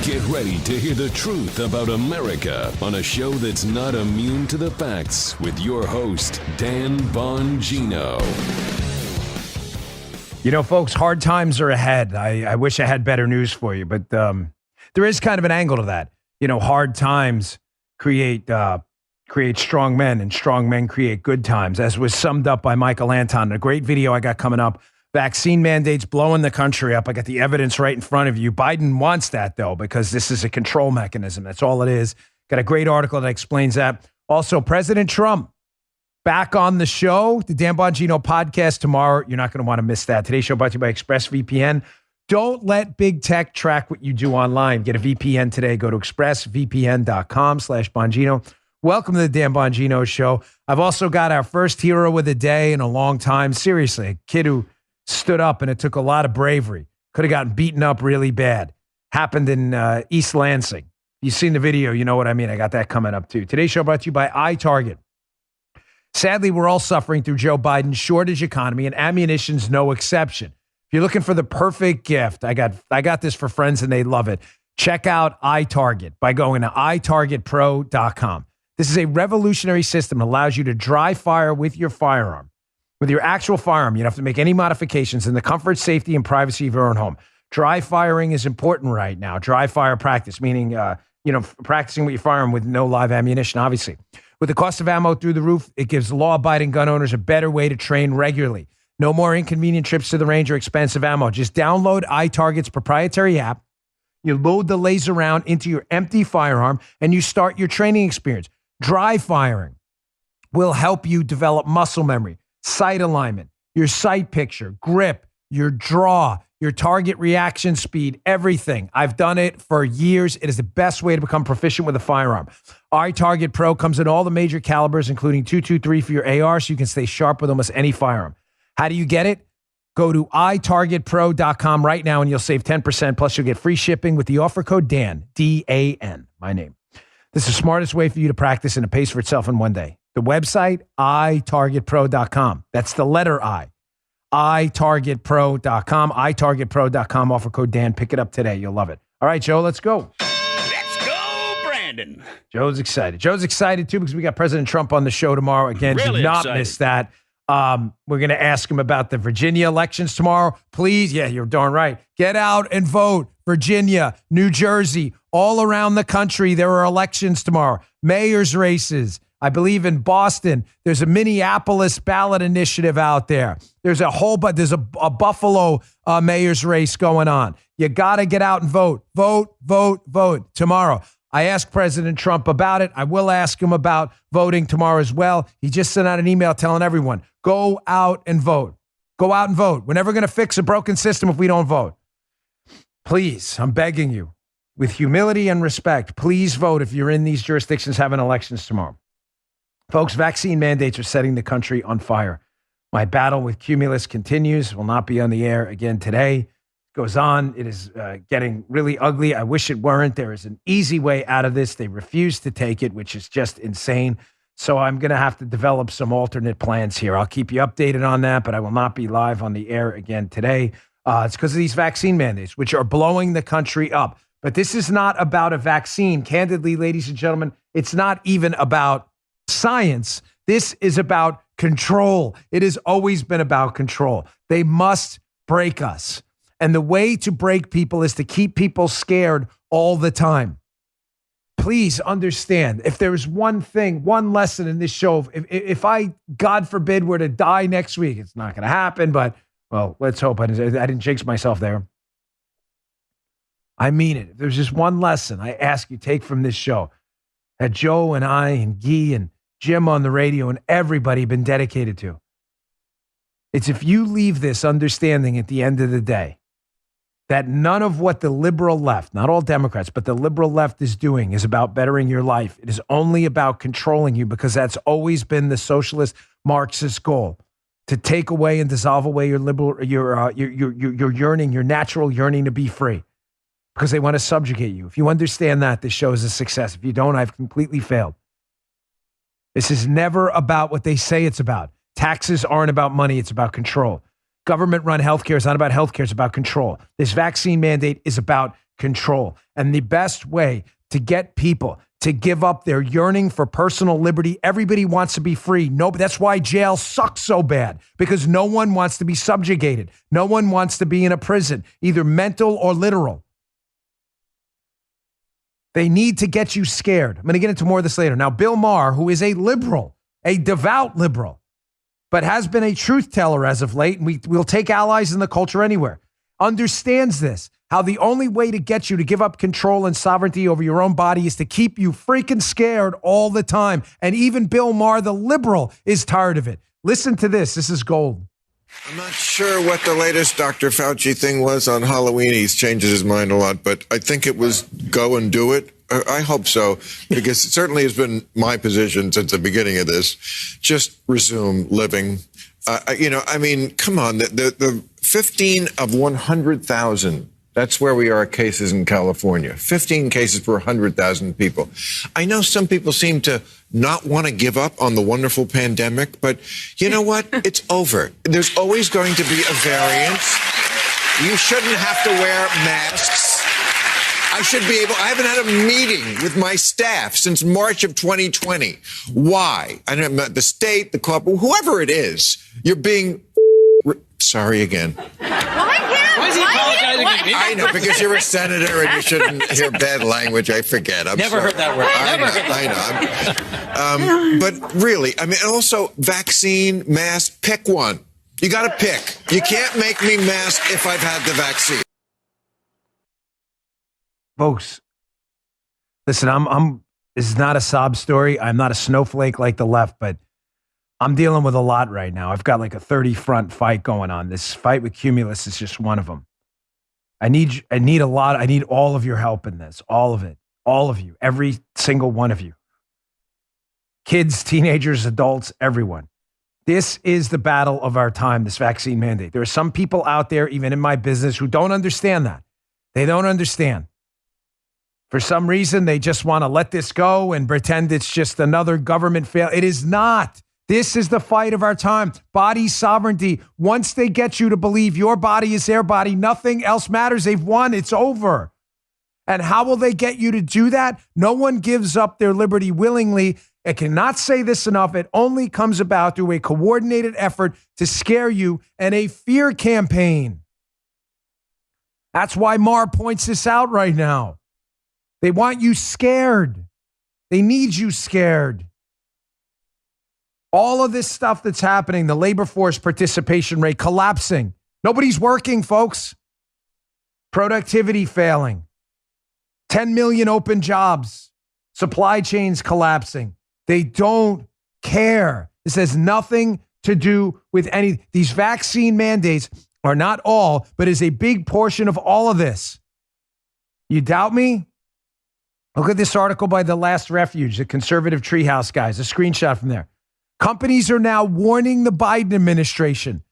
Get ready to hear the truth about America on a show that's not immune to the facts with your host, Dan Bongino. You know, folks, hard times are ahead. I wish I had better news for you, but there is kind of an angle to that. You know, hard times create strong men, and strong men create good times, as was summed up by Michael Anton in a great video I got coming up. Vaccine mandates blowing the country up. I got the evidence right in front of you. Biden wants that, though, because this is a control mechanism. That's all it is. Got a great article that explains that. Also, President Trump back on the show, the Dan Bongino podcast tomorrow. You're not going to want to miss that. Today's show brought to you by ExpressVPN. Don't let big tech track what you do online. Get a VPN today. Go to expressvpn.com/Bongino. Welcome to the Dan Bongino show. I've also got our first hero of the day in a long time. Seriously, a kid who stood up, and it took a lot of bravery. Could have gotten beaten up really bad. Happened in East Lansing. You've seen the video. You know what I mean. I got that coming up, too. Today's show brought to you by iTarget. Sadly, we're all suffering through Joe Biden's shortage economy, and ammunition's no exception. If you're looking for the perfect gift, I got this for friends, and they love it. Check out iTarget by going to itargetpro.com. This is a revolutionary system that allows you to dry fire with your firearm. With your actual firearm, you don't have to make any modifications in the comfort, safety, and privacy of your own home. Dry firing is important right now. Dry fire practice, meaning, practicing with your firearm with no live ammunition, obviously. With the cost of ammo through the roof, it gives law-abiding gun owners a better way to train regularly. No more inconvenient trips to the range or expensive ammo. Just download iTarget's proprietary app. You load the laser round into your empty firearm, and you start your training experience. Dry firing will help you develop muscle memory, sight alignment, your sight picture, grip, your draw, your target reaction speed, everything. I've done it for years. It is the best way to become proficient with a firearm. iTarget Pro comes in all the major calibers, including .223 for your AR, so you can stay sharp with almost any firearm. How do you get it? Go to itargetpro.com right now, and you'll save 10%. Plus, you'll get free shipping with the offer code DAN, D-A-N, my name. This is the smartest way for you to practice, and it pays for itself in one day. The website, itargetpro.com. That's the letter I. itargetpro.com. itargetpro.com. Offer code Dan. Pick it up today. You'll love it. All right, Joe, let's go. Let's go, Brandon. Joe's excited. Joe's excited, too, because we got President Trump on the show tomorrow. Again, Really do not excited. miss that. We're going to ask him about the Virginia elections tomorrow. Please, yeah, you're darn right. Get out and vote. Virginia, New Jersey, all around the country, there are elections tomorrow. Mayor's races. I believe in Boston. There's a Minneapolis ballot initiative out there. There's a whole, but there's a Buffalo mayor's race going on. You got to get out and vote. Vote, vote, vote tomorrow. I asked President Trump about it. I will ask him about voting tomorrow as well. He just sent out an email telling everyone, go out and vote. Go out and vote. We're never going to fix a broken system if we don't vote. Please, I'm begging you, with humility and respect, please vote if you're in these jurisdictions having elections tomorrow. Folks, vaccine mandates are setting the country on fire. My battle with Cumulus continues. Will not be on the air again today. It goes on. It is getting really ugly. I wish it weren't. There is an easy way out of this. They refuse to take it, which is just insane. So I'm going to have to develop some alternate plans here. I'll keep you updated on that, but I will not be live on the air again today. It's because of these vaccine mandates, which are blowing the country up. But this is not about a vaccine. Candidly, ladies and gentlemen, it's not even about science. This is about control. It has always been about control. They must break us. And the way to break people is to keep people scared all the time. Please understand, if there's one thing, one lesson in this show, if I, God forbid, were to die next week, it's not going to happen, but, well, let's hope I didn't jinx myself there. I mean it. If there's just one lesson I ask you take from this show that Joe and I and Guy and Jim on the radio and everybody been dedicated to, it's if you leave this understanding at the end of the day that none of what the liberal left, not all Democrats, but the liberal left is doing is about bettering your life. It is only about controlling you, because that's always been the socialist Marxist goal, to take away and dissolve away your liberal, your yearning, your natural yearning to be free, because they want to subjugate you. If you understand that, this show is a success. If you don't, I've completely failed. This is never about what they say it's about. Taxes aren't about money. It's about control. Government-run healthcare is not about healthcare. It's about control. This vaccine mandate is about control. And the best way to get people to give up their yearning for personal liberty, everybody wants to be free. No, that's why jail sucks so bad, because no one wants to be subjugated. No one wants to be in a prison, either mental or literal. They need to get you scared. I'm going to get into more of this later. Now, Bill Maher, who is a liberal, a devout liberal, but has been a truth teller as of late, and we'll take allies in the culture anywhere, understands this, how the only way to get you to give up control and sovereignty over your own body is to keep you freaking scared all the time. And even Bill Maher, the liberal, is tired of it. Listen to this. This is gold. I'm not sure what the latest Dr. Fauci thing was on Halloween. He's changed his mind a lot, but I think it was go and do it. I hope so, because it certainly has been my position since the beginning of this. Just resume living. Come on, the 15 of 100,000. That's where we are at cases in California. 15 cases per 100,000 people. I know some people seem to not want to give up on the wonderful pandemic, but you know what? It's over. There's always going to be a variance. You shouldn't have to wear masks. I haven't had a meeting with my staff since March of 2020. Why? I don't know, the state, the club, whoever it is, you're being... Sorry again. Why is he apologizing to me? I know, because you're a senator and you shouldn't hear bad language. I forget. I'm Never sorry. heard that word. I know. But really, I mean, also vaccine, mask, pick one. You got to pick. You can't make me mask if I've had the vaccine. Folks, listen, this is not a sob story. I'm not a snowflake like the left, but I'm dealing with a lot right now. I've got like a 30-front fight going on. This fight with Cumulus is just one of them. I need all of your help in this. All of it. All of you. Every single one of you. Kids, teenagers, adults, everyone. This is the battle of our time, this vaccine mandate. There are some people out there, even in my business, who don't understand that. They don't understand. For some reason, they just want to let this go and pretend it's just another government fail. It is not. This is the fight of our time. Body sovereignty. Once they get you to believe your body is their body, nothing else matters. They've won. It's over. And how will they get you to do that? No one gives up their liberty willingly. I cannot say this enough. It only comes about through a coordinated effort to scare you and a fear campaign. That's why Maher points this out right now. They want you scared. They need you scared. All of this stuff that's happening, the labor force participation rate collapsing. Nobody's working, folks. Productivity failing. 10 million open jobs. Supply chains collapsing. They don't care. This has nothing to do with any. These vaccine mandates are not all, but is a big portion of all of this. You doubt me? Look at this article by The Last Refuge, the conservative treehouse guys, a screenshot from there. Companies are now warning the Biden administration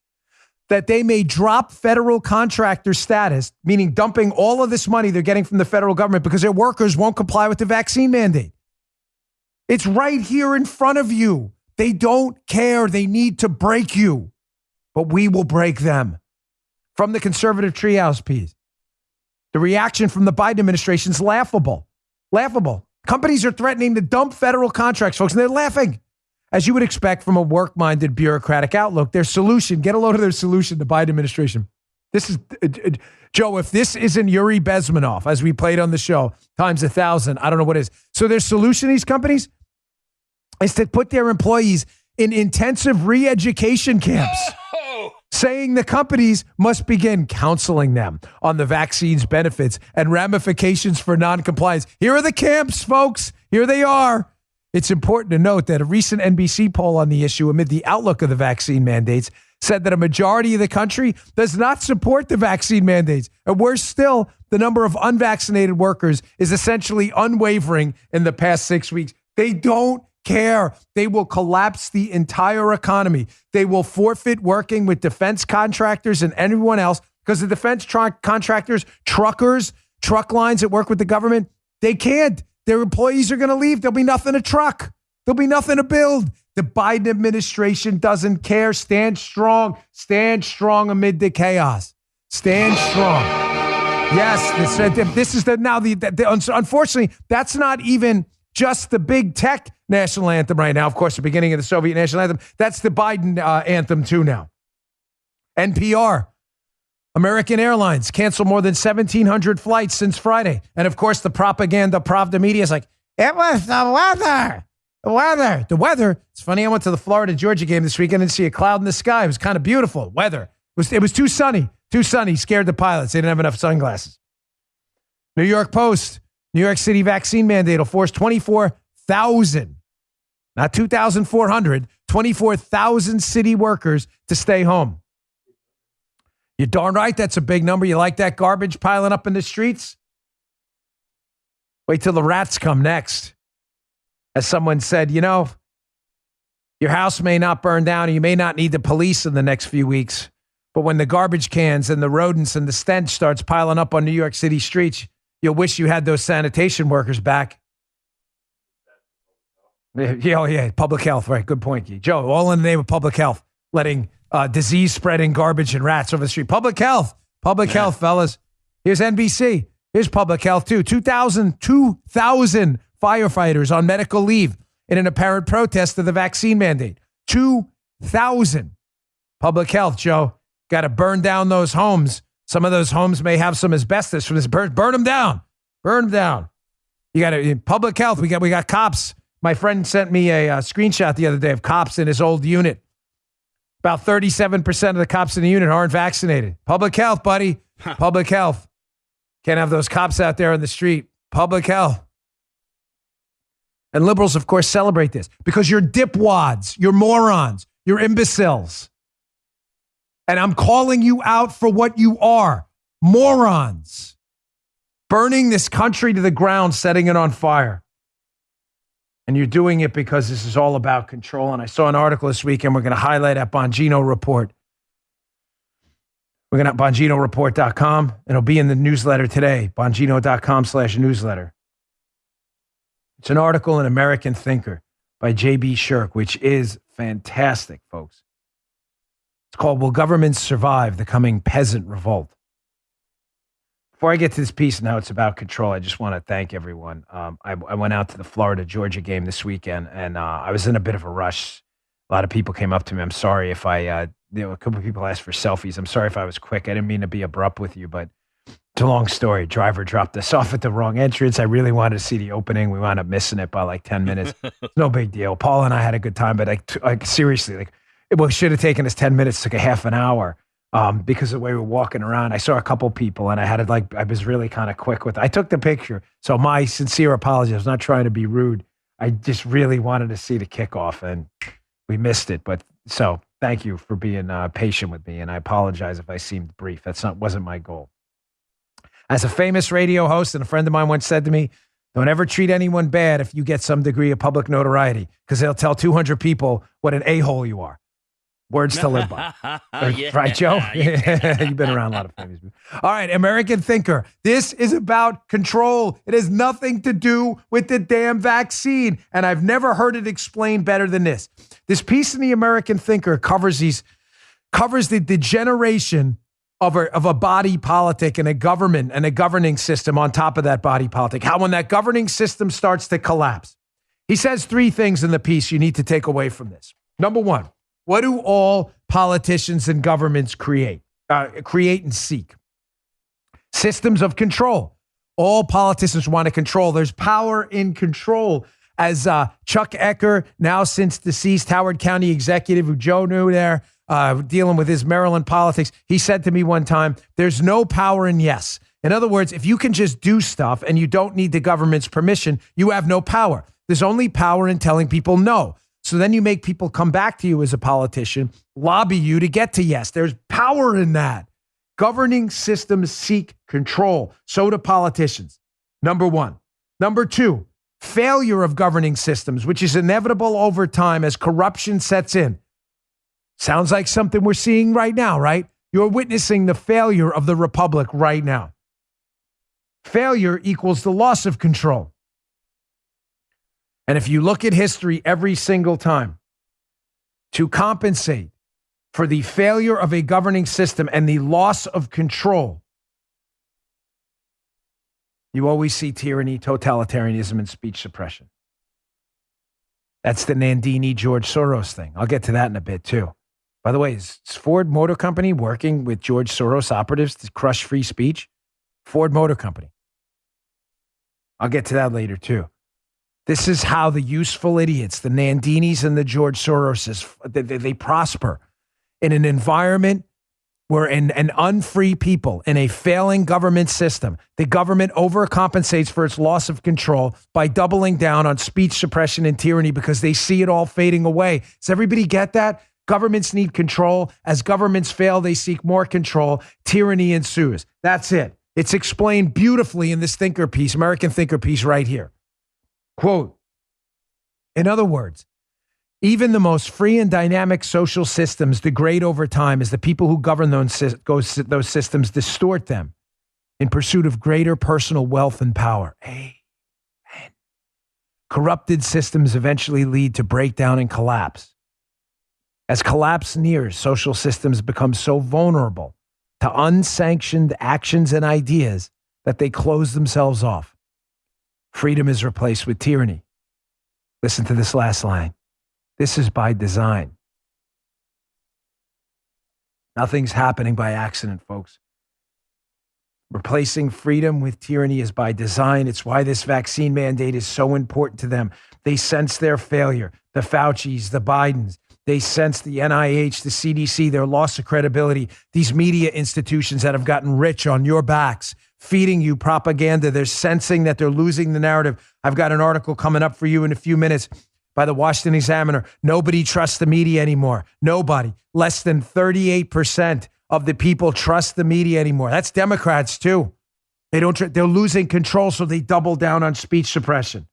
that they may drop federal contractor status, meaning dumping all of this money they're getting from the federal government because their workers won't comply with the vaccine mandate. It's right here in front of you. They don't care. They need to break you, but we will break them. From the conservative treehouse piece, the reaction from the Biden administration is laughable. Laughable. Companies are threatening to dump federal contracts, folks, and they're laughing. As you would expect from a work-minded bureaucratic outlook, their solution, get a load of their solution, the Biden administration. This is, Joe, if this isn't Yuri Bezmenov, as we played on the show, times 1,000, I don't know what is. So their solution to these companies is to put their employees in intensive re-education camps, saying the companies must begin counseling them on the vaccine's benefits and ramifications for noncompliance. Here are the camps, folks. Here they are. It's important to note that a recent NBC poll on the issue amid the outlook of the vaccine mandates said that a majority of the country does not support the vaccine mandates. And worse still, the number of unvaccinated workers is essentially unwavering in the past 6 weeks. They don't care. They will collapse the entire economy. They will forfeit working with defense contractors and anyone else because the defense contractors, truckers, truck lines that work with the government, they can't. Their employees are going to leave. There'll be nothing to truck. There'll be nothing to build. The Biden administration doesn't care. Stand strong. Stand strong amid the chaos. Stand strong. Yes, this is unfortunately, that's not even just the big tech national anthem right now. Of course, the beginning of the Soviet national anthem. That's the Biden anthem too now. NPR. American Airlines canceled more than 1,700 flights since Friday. And of course, the propaganda Pravda media is like, it was the weather. The weather. It's funny, I went to the Florida-Georgia game this weekend and see a cloud in the sky. It was kind of beautiful. Weather. It was too sunny. Too sunny. Scared the pilots. They didn't have enough sunglasses. New York Post. New York City vaccine mandate will force 24,000, not 2,400, 24,000 city workers to stay home. You're darn right that's a big number. You like that garbage piling up in the streets? Wait till the rats come next. As someone said, your house may not burn down and you may not need the police in the next few weeks. But when the garbage cans and the rodents and the stench starts piling up on New York City streets, you'll wish you had those sanitation workers back. Yeah, public health, right? Good point, Guy. Joe, all in the name of public health, letting disease-spreading garbage and rats over the street. Public health, fellas. Here's NBC. Here's public health, too. 2,000 firefighters on medical leave in an apparent protest of the vaccine mandate. 2,000. Public health, Joe. Got to burn down those homes. Some of those homes may have some asbestos from this. Burn them down. Burn them down. You got to public health. We got cops. My friend sent me a screenshot the other day of cops in his old unit. About 37% of the cops in the unit aren't vaccinated. Public health, buddy. Public health. Can't have those cops out there on the street. Public health. And liberals, of course, celebrate this because you're dipwads, you're morons, you're imbeciles. And I'm calling you out for what you are. Morons. Burning this country to the ground, setting it on fire. And you're doing it because this is all about control. And I saw an article this weekend. We're going to highlight at Bongino Report. We're going to BonginoReport.com. It'll be in the newsletter today. Bongino.com/newsletter. It's an article in American Thinker by J.B. Shirk, which is fantastic, folks. It's called Will Governments Survive the Coming Peasant Revolt? Before I get to this piece, now it's about control, I just want to thank everyone. I went out to the Florida-Georgia game this weekend, and I was in a bit of a rush. A lot of people came up to me. I'm sorry if a couple of people asked for selfies. I'm sorry if I was quick. I didn't mean to be abrupt with you, but it's a long story. Driver dropped us off at the wrong entrance. I really wanted to see the opening. We wound up missing it by like 10 minutes. It's no big deal. Paul and I had a good time, but seriously, it should have taken us 10 minutes, took a half an hour because of the way we were walking around. I saw a couple people and I was really kind of quick with it. I took the picture. So my sincere apologies. I was not trying to be rude. I just really wanted to see the kickoff and we missed it. But so thank you for being patient with me. And I apologize if I seemed brief. Wasn't my goal. As a famous radio host and a friend of mine once said to me, don't ever treat anyone bad if you get some degree of public notoriety because they'll tell 200 people what an a-hole you are. Words to live by. Yeah, right, Joe? Yeah. You've been around a lot of famous people. All right, American Thinker. This is about control. It has nothing to do with the damn vaccine. And I've never heard it explained better than this. This piece in the American Thinker covers the degeneration of a body politic and a government and a governing system on top of that body politic. How when that governing system starts to collapse. He says three things in the piece you need to take away from this. Number one, what do all politicians and governments create and seek? Systems of control. All politicians want to control. There's power in control. As Chuck Ecker, now since deceased Howard County executive, who Joe knew there, dealing with his Maryland politics, he said to me one time, there's no power in yes. In other words, if you can just do stuff and you don't need the government's permission, you have no power. There's only power in telling people no. So then you make people come back to you as a politician, lobby you to get to yes. There's power in that. Governing systems seek control. So do politicians. Number one. Number two, failure of governing systems, which is inevitable over time as corruption sets in. Sounds like something we're seeing right now, right? You're witnessing the failure of the republic right now. Failure equals the loss of control. And if you look at history every single time, to compensate for the failure of a governing system and the loss of control, You always see tyranny, totalitarianism, and speech suppression. That's the Nandini George Soros thing. I'll get to that in a bit, too. By the way, is Ford Motor Company working with George Soros operatives to crush free speech? Ford Motor Company. I'll get to that later, too. This is how the useful idiots, the Nandinis and the George Soroses, they prosper in an environment where an unfree people in a failing government system, the government overcompensates for its loss of control by doubling down on speech suppression and tyranny because they see it all fading away. Does everybody get that? Governments need control. As governments fail, they seek more control. Tyranny ensues. That's it. It's explained beautifully in this thinker piece, American thinker piece right here. Quote, in other words, even the most free and dynamic social systems degrade over time as the people who govern those systems distort them in pursuit of greater personal wealth and power. Amen. Corrupted systems eventually lead to breakdown and collapse. As collapse nears, social systems become so vulnerable to unsanctioned actions and ideas that they close themselves off. Freedom is replaced with tyranny. Listen to this last line. This is by design. Nothing's happening by accident, folks. Replacing freedom with tyranny is by design. It's why this vaccine mandate is so important to them. They sense their failure. The Faucis, the Bidens. They sense the NIH, the CDC, their loss of credibility. These media institutions that have gotten rich on your backs, feeding you propaganda. They're sensing that they're losing the narrative. I've got an article coming up for you in a few minutes by the Washington Examiner. Nobody trusts the media anymore. Nobody. Less than 38% of the people trust the media anymore. That's Democrats too. They're losing control, so they double down on speech suppression.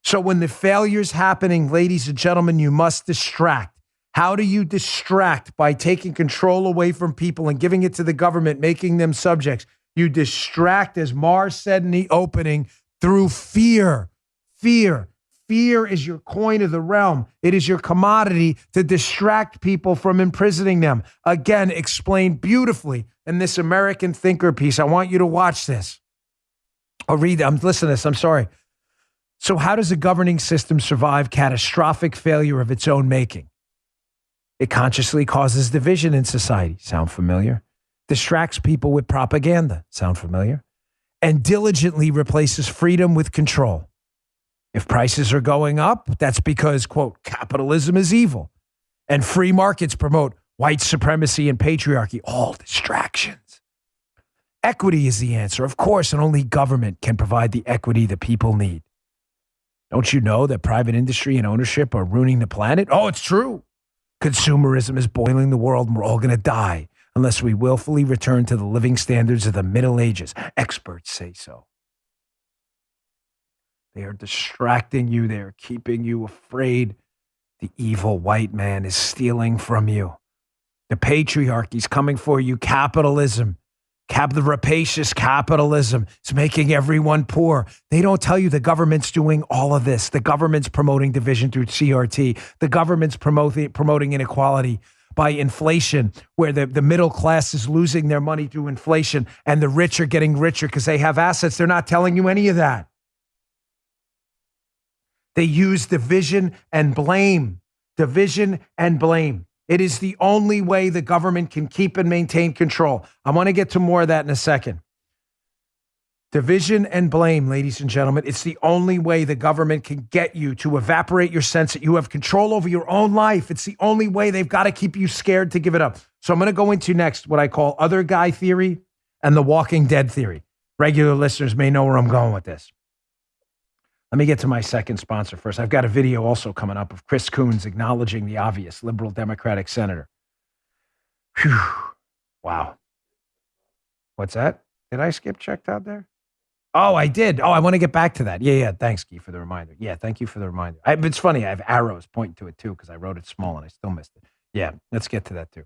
So when the failure's happening, ladies and gentlemen, you must distract. How do you distract? By taking control away from people and giving it to the government, making them subjects. You distract, as Mars said in the opening, through fear. Fear. Fear is your coin of the realm. It is your commodity to distract people from imprisoning them. Again, explained beautifully in this American thinker piece. I want you to watch this. I'll read it. Listen to this. I'm sorry. So how does a governing system survive catastrophic failure of its own making? It consciously causes division in society. Sound familiar? Distracts people with propaganda. Sound familiar? And diligently replaces freedom with control. If prices are going up, that's because, quote, capitalism is evil. And free markets promote white supremacy and patriarchy. All distractions. Equity is the answer, of course, and only government can provide the equity the people need. Don't you know that private industry and ownership are ruining the planet? Oh, it's true. Consumerism is boiling the world, and we're all going to die unless we willfully return to the living standards of the Middle Ages. Experts say so. They are distracting you. They are keeping you afraid. The evil white man is stealing from you. The patriarchy is coming for you. Capitalism. The rapacious capitalism is making everyone poor. They don't tell you the government's doing all of this. The government's promoting division through CRT. The government's promoting inequality by inflation, where the middle class is losing their money through inflation and the rich are getting richer because they have assets. They're not telling you any of that. They use division and blame. Division and blame. It is the only way the government can keep and maintain control. I want to get to more of that in a second. Division and blame, ladies and gentlemen. It's the only way the government can get you to evaporate your sense that you have control over your own life. It's the only way. They've got to keep you scared to give it up. So I'm going to go into next what I call other guy theory and the Walking Dead theory. Regular listeners may know where I'm going with this. Let me get to my second sponsor first. I've got a video also coming up of Chris Coons acknowledging the obvious, liberal Democratic senator. Whew. Wow. What's that? Did I skip checked out there? Oh, I did. Oh, I want to get back to that. Yeah. Thanks, Guy, for the reminder. Yeah, thank you for the reminder. It's funny. I have arrows pointing to it, too, because I wrote it small and I still missed it. Yeah, let's get to that, too.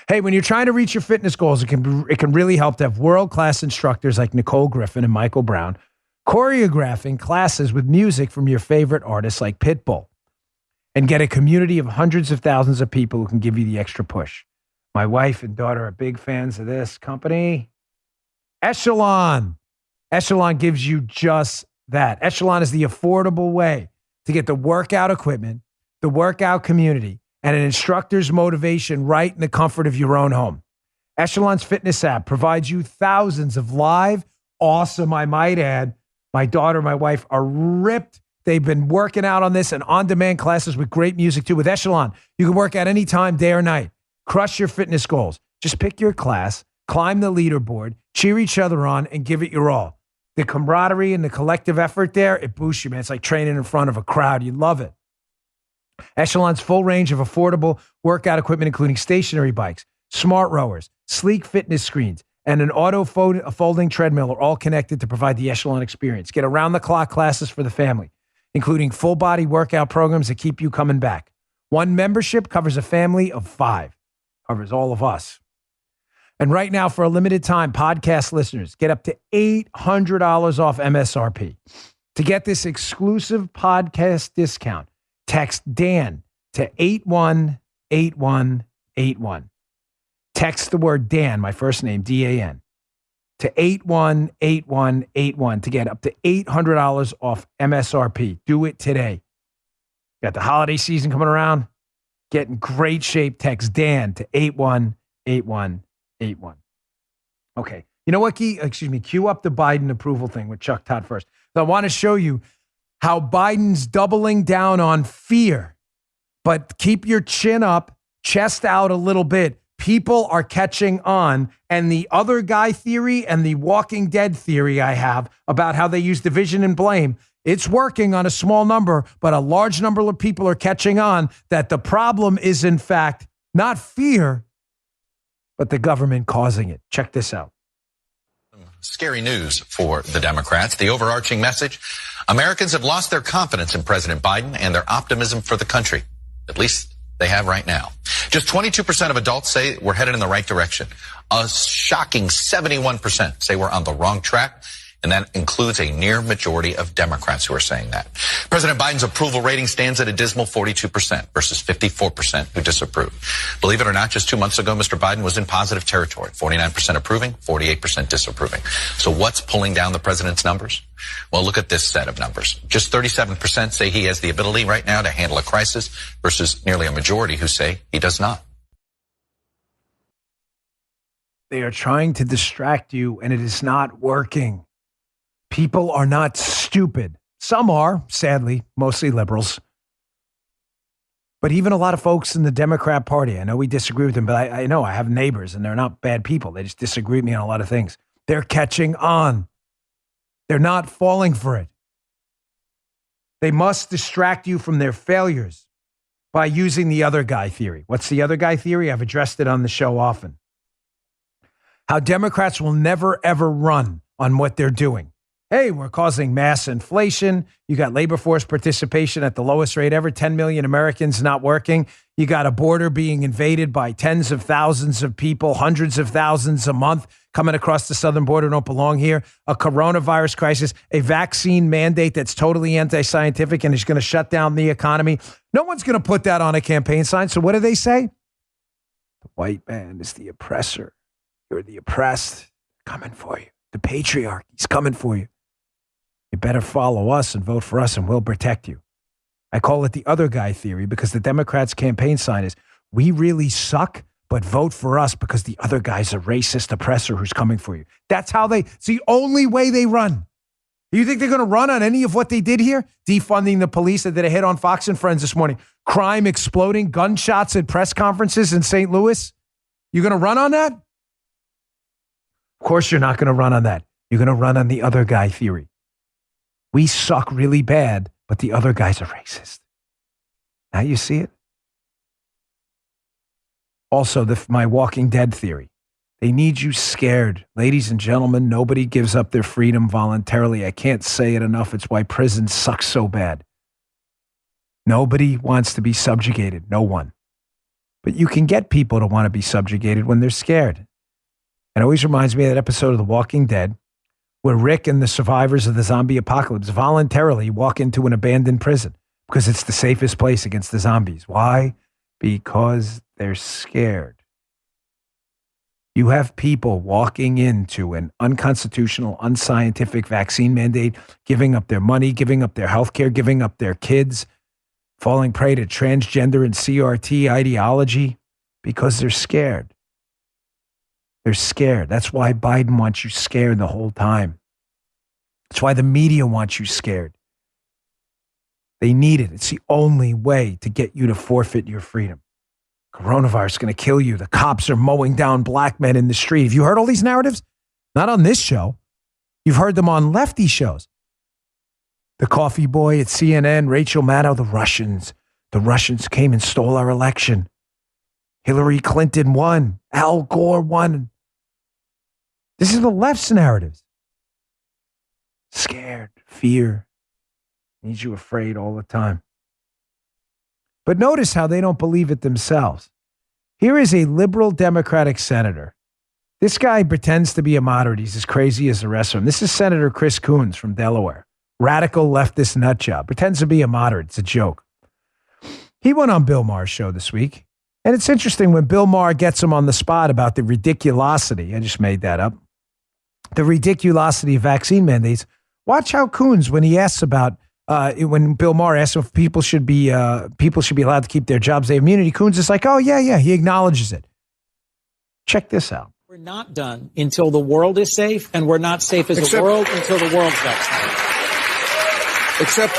Hey, when you're trying to reach your fitness goals, it can really help to have world-class instructors like Nicole Griffin and Michael Brown choreographing classes with music from your favorite artists like Pitbull, and get a community of hundreds of thousands of people who can give you the extra push. My wife and daughter are big fans of this company. Echelon. Echelon gives you just that. Echelon is the affordable way to get the workout equipment, the workout community, and an instructor's motivation right in the comfort of your own home. Echelon's fitness app provides you thousands of live, awesome, I might add. My daughter and my wife are ripped. They've been working out on this and on-demand classes with great music too. With Echelon, you can work out anytime, day or night. Crush your fitness goals. Just pick your class, climb the leaderboard, cheer each other on, and give it your all. The camaraderie and the collective effort there, it boosts you, man. It's like training in front of a crowd. You love it. Echelon's full range of affordable workout equipment, including stationary bikes, smart rowers, sleek fitness screens, and an folding treadmill are all connected to provide the Echelon experience. Get around-the-clock classes for the family, including full-body workout programs that keep you coming back. One membership covers a family of 5. Covers all of us. And right now, for a limited time, podcast listeners get up to $800 off MSRP. To get this exclusive podcast discount, text Dan to 818181. Text the word Dan, my first name, D-A-N, to 818181 to get up to $800 off MSRP. Do it today. Got the holiday season coming around. Get in great shape. Text Dan to 818181. Okay. You know what, cue up the Biden approval thing with Chuck Todd first. So I want to show you how Biden's doubling down on fear. But keep your chin up, chest out a little bit. People are catching on. And the other guy theory and the Walking Dead theory I have about how they use division and blame, it's working on a small number, but a large number of people are catching on that the problem is, in fact, not fear, but the government causing it. Check this out. Scary news for the Democrats. The overarching message: Americans have lost their confidence in President Biden and their optimism for the country. At least they have right now. Just 22% of adults say we're headed in the right direction. A shocking 71% say we're on the wrong track. And that includes a near majority of Democrats who are saying that. President Biden's approval rating stands at a dismal 42% versus 54% who disapprove. Believe it or not, just 2 months ago, Mr. Biden was in positive territory, 49% approving, 48% disapproving. So what's pulling down the president's numbers? Well, look at this set of numbers. Just 37% say he has the ability right now to handle a crisis versus nearly a majority who say he does not. They are trying to distract you, and it is not working. People are not stupid. Some are, sadly, mostly liberals. But even a lot of folks in the Democrat Party, I know we disagree with them, but I know I have neighbors and they're not bad people. They just disagree with me on a lot of things. They're catching on. They're not falling for it. They must distract you from their failures by using the other guy theory. What's the other guy theory? I've addressed it on the show often. How Democrats will never, ever run on what they're doing. Hey, we're causing mass inflation. You got labor force participation at the lowest rate ever, 10 million Americans not working. You got a border being invaded by tens of thousands of people, hundreds of thousands a month coming across the southern border, don't belong here. A coronavirus crisis, a vaccine mandate that's totally anti-scientific and is going to shut down the economy. No one's going to put that on a campaign sign. So what do they say? The white man is the oppressor. You're the oppressed. Coming for you. The patriarchy's coming for you. You better follow us and vote for us and we'll protect you. I call it the other guy theory because the Democrats' campaign sign is, we really suck, but vote for us because the other guy's a racist oppressor who's coming for you. That's how it's the only way they run. You think they're going to run on any of what they did here? Defunding the police. They did a hit on Fox and Friends this morning. Crime exploding, gunshots at press conferences in St. Louis. You going to run on that? Of course you're not going to run on that. You're going to run on the other guy theory. We suck really bad, but the other guy's a racist. Now you see it? Also, my Walking Dead theory. They need you scared. Ladies and gentlemen, nobody gives up their freedom voluntarily. I can't say it enough. It's why prison sucks so bad. Nobody wants to be subjugated. No one. But you can get people to want to be subjugated when they're scared. It always reminds me of that episode of The Walking Dead where Rick and the survivors of the zombie apocalypse voluntarily walk into an abandoned prison because it's the safest place against the zombies. Why? Because they're scared. You have people walking into an unconstitutional, unscientific vaccine mandate, giving up their money, giving up their health care, giving up their kids, falling prey to transgender and CRT ideology because they're scared. They're scared. That's why Biden wants you scared the whole time. That's why the media wants you scared. They need it. It's the only way to get you to forfeit your freedom. Coronavirus is going to kill you. The cops are mowing down black men in the street. Have you heard all these narratives? Not on this show. You've heard them on lefty shows. The coffee boy at CNN, Rachel Maddow, the Russians came and stole our election. Hillary Clinton won. Al Gore won. This is the left's narratives. Scared, fear, needs you afraid all the time. But notice how they don't believe it themselves. Here is a liberal Democratic senator. This guy pretends to be a moderate. He's as crazy as the rest of them. This is Senator Chris Coons from Delaware. Radical leftist nutjob. Pretends to be a moderate. It's a joke. He went on Bill Maher's show this week. And it's interesting when Bill Maher gets him on the spot about the ridiculosity. I just made that up. The ridiculosity of vaccine mandates. Watch how Coons, when he asks about, when Bill Maher asks if people should be allowed to keep their jobs, they have immunity, Coons is like, oh, yeah, he acknowledges it. Check this out. We're not done until the world is safe, and we're not safe as a world until the world's vaccinated. Except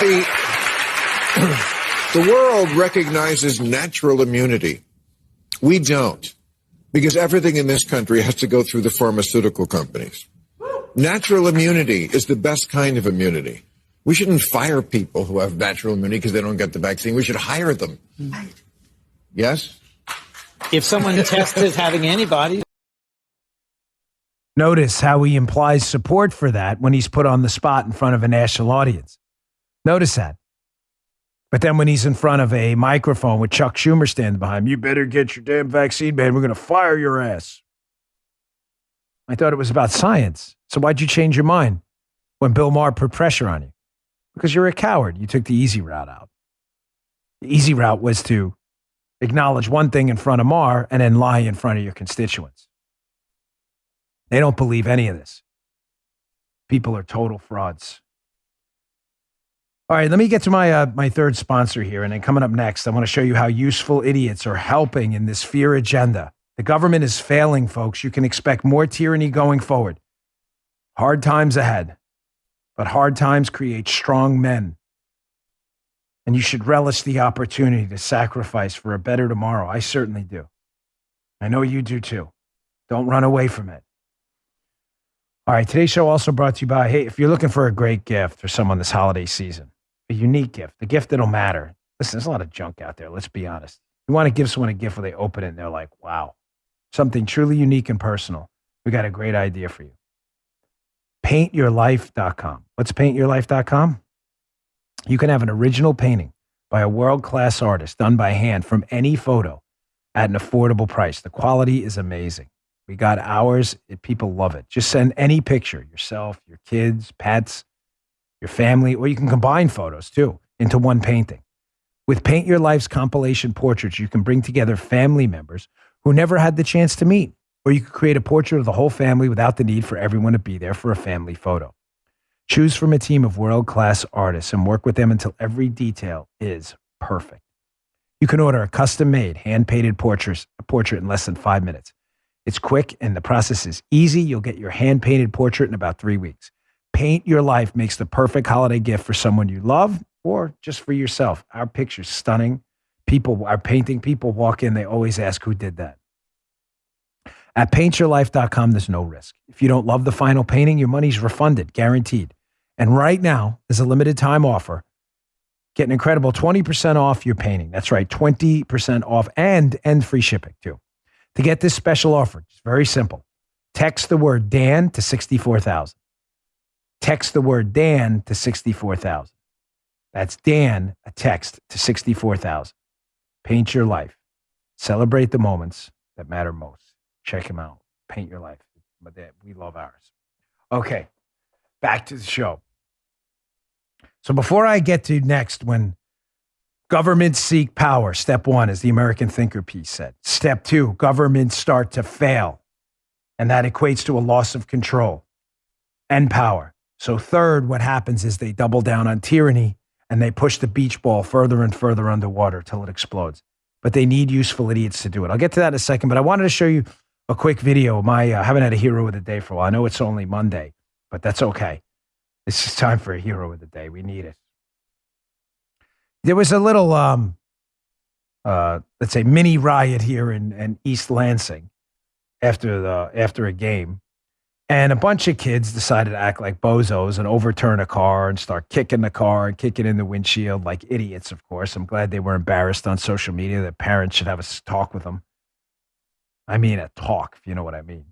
the world recognizes natural immunity. We don't, because everything in this country has to go through the pharmaceutical companies. Natural immunity is the best kind of immunity. We shouldn't fire people who have natural immunity because they don't get the vaccine. We should hire them. Yes? If someone tests as having antibodies. Notice how he implies support for that when he's put on the spot in front of a national audience. Notice that. But then when he's in front of a microphone with Chuck Schumer standing behind him, you better get your damn vaccine, man. We're going to fire your ass. I thought it was about science. So why'd you change your mind when Bill Maher put pressure on you? Because you're a coward. You took the easy route out. The easy route was to acknowledge one thing in front of Maher and then lie in front of your constituents. They don't believe any of this. People are total frauds. All right, let me get to my third sponsor here. And then coming up next, I want to show you how useful idiots are helping in this fear agenda. The government is failing, folks. You can expect more tyranny going forward. Hard times ahead. But hard times create strong men. And you should relish the opportunity to sacrifice for a better tomorrow. I certainly do. I know you do too. Don't run away from it. All right, today's show also brought to you by, hey, if you're looking for a great gift for someone this holiday season, a unique gift, a gift that'll matter. Listen, there's a lot of junk out there. Let's be honest. You want to give someone a gift where they open it and they're like, wow, something truly unique and personal. We got a great idea for you. PaintYourLife.com. What's PaintYourLife.com? You can have an original painting by a world-class artist done by hand from any photo at an affordable price. The quality is amazing. We got ours. People love it. Just send any picture, yourself, your kids, pets, your family, or you can combine photos too into one painting. With Paint Your Life's compilation portraits, you can bring together family members who never had the chance to meet, or you could create a portrait of the whole family without the need for everyone to be there for a family photo. Choose from a team of world-class artists and work with them until every detail is perfect. You can order a custom-made, hand-painted portrait in less than 5 minutes. It's quick and the process is easy. You'll get your hand-painted portrait in about 3 weeks. Paint Your Life makes the perfect holiday gift for someone you love or just for yourself. Our picture's stunning. People are painting. People walk in. They always ask who did that. At paintyourlife.com, there's no risk. If you don't love the final painting, your money's refunded, guaranteed. And right now, there's a limited time offer. Get an incredible 20% off your painting. That's right, 20% off and free shipping too. To get this special offer, it's very simple. Text the word Dan to 64,000. Text the word Dan to 64,000. That's Dan, a text to 64,000. Paint Your Life. Celebrate the moments that matter most. Check him out. Paint Your Life. We love ours. Okay, back to the show. So before I get to next, when governments seek power, step one, as the American Thinker piece said. Step two, governments start to fail. And that equates to a loss of control and power. So third, what happens is they double down on tyranny and they push the beach ball further and further underwater till it explodes. But they need useful idiots to do it. I'll get to that in a second, but I wanted to show you a quick video. I haven't had a hero of the day for a while. I know it's only Monday, but that's okay. It's just time for a hero of the day. We need it. There was a little, let's say, mini riot here in East Lansing after a game. And a bunch of kids decided to act like bozos and overturn a car and start kicking the car and kicking in the windshield like idiots, of course. I'm glad they were embarrassed on social media. That parents should have a talk with them. I mean, a talk, if you know what I mean.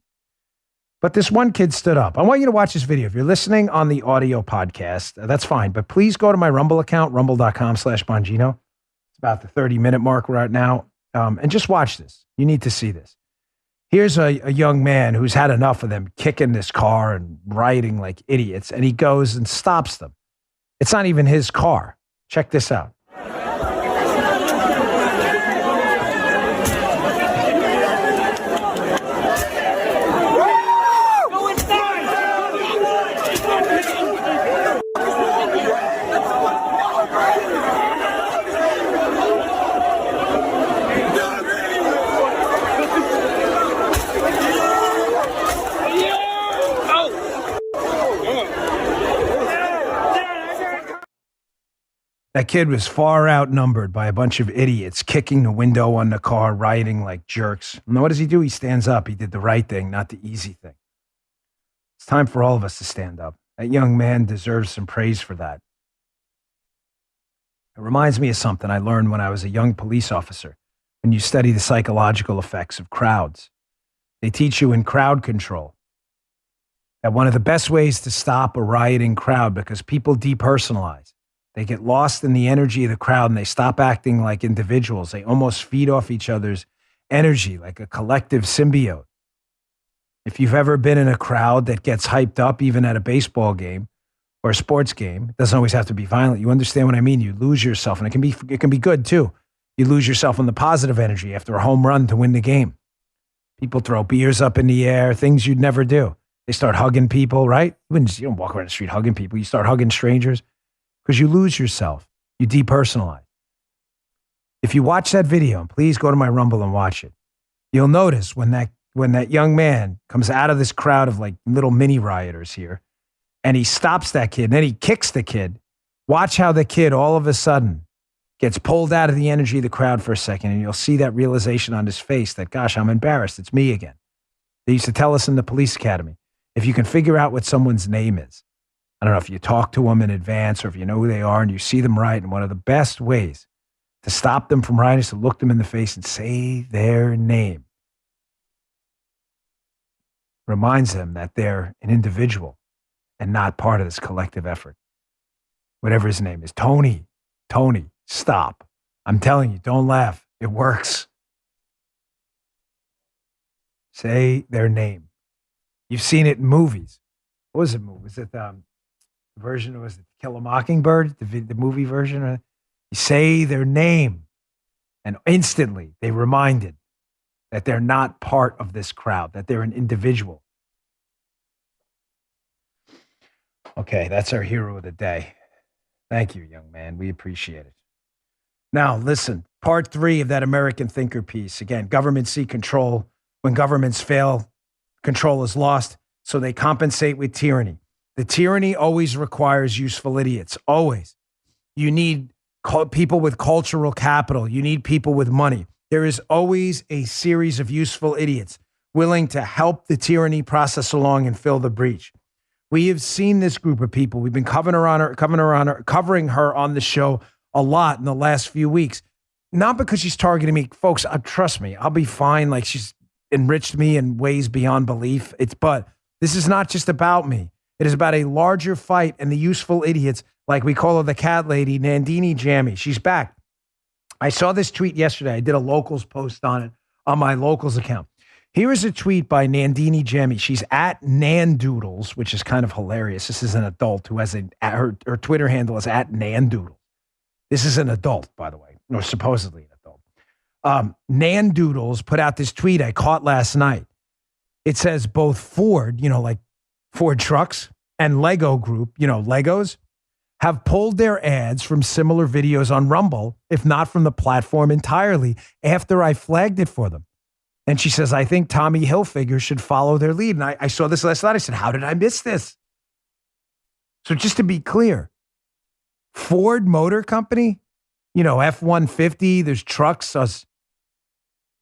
But this one kid stood up. I want you to watch this video. If you're listening on the audio podcast, that's fine. But please go to my Rumble account, rumble.com/Bongino. It's about the 30-minute mark right now. And just watch this. You need to see this. Here's a young man who's had enough of them kicking this car and rioting like idiots, and he goes and stops them. It's not even his car. Check this out. That kid was far outnumbered by a bunch of idiots kicking the window on the car, rioting like jerks. And what does he do? He stands up. He did the right thing, not the easy thing. It's time for all of us to stand up. That young man deserves some praise for that. It reminds me of something I learned when I was a young police officer. When you study the psychological effects of crowds, they teach you in crowd control that one of the best ways to stop a rioting crowd, because people depersonalize. They get lost in the energy of the crowd and they stop acting like individuals. They almost feed off each other's energy like a collective symbiote. If you've ever been in a crowd that gets hyped up, even at a baseball game or a sports game, it doesn't always have to be violent. You understand what I mean? You lose yourself, and it can be good too. You lose yourself in the positive energy after a home run to win the game. People throw beers up in the air, things you'd never do. They start hugging people, right? You don't walk around the street hugging people. You start hugging strangers. Because you lose yourself. You depersonalize. If you watch that video, and please go to my Rumble and watch it, you'll notice when that young man comes out of this crowd of like little mini rioters here, and he stops that kid, and then he kicks the kid, watch how the kid all of a sudden gets pulled out of the energy of the crowd for a second, and you'll see that realization on his face that, gosh, I'm embarrassed. It's me again. They used to tell us in the police academy, if you can figure out what someone's name is, I don't know if you talk to them in advance or if you know who they are and you see them right. And one of the best ways to stop them from rioting is to look them in the face and say their name. Reminds them that they're an individual and not part of this collective effort. Whatever his name is. Tony, stop. I'm telling you, don't laugh. It works. Say their name. You've seen it in movies. What was it movie? Was it version, was it Kill a Mockingbird, the movie version? You say their name, and instantly they reminded that they're not part of this crowd, that they're an individual. Okay, that's our hero of the day. Thank you, young man. We appreciate it. Now, listen, part 3 of that American thinker piece. Again, governments seek control. When governments fail, control is lost, so they compensate with tyranny. The tyranny always requires useful idiots, always. You need people with cultural capital. You need people with money. There is always a series of useful idiots willing to help the tyranny process along and fill the breach. We have seen this group of people. We've been covering her on the show a lot in the last few weeks. Not because she's targeting me. Folks, trust me, I'll be fine. Like, she's enriched me in ways beyond belief. But this is not just about me. It is about a larger fight and the useful idiots, like we call her the cat lady, Nandini Jammy. She's back. I saw this tweet yesterday. I did a locals post on it on my locals account. Here is a tweet by Nandini Jammy. She's at Nandoodles, which is kind of hilarious. This is an adult who has her Twitter handle is at Nandoodles. This is an adult, by the way, or supposedly an adult. Nandoodles put out this tweet I caught last night. it says both Ford, like Ford trucks, and Lego Group, Legos, have pulled their ads from similar videos on Rumble, if not from the platform entirely, after I flagged it for them. And she says, I think Tommy Hilfiger should follow their lead. And I saw this last night. I said, how did I miss this? So just to be clear, Ford Motor Company, F-150, there's trucks, us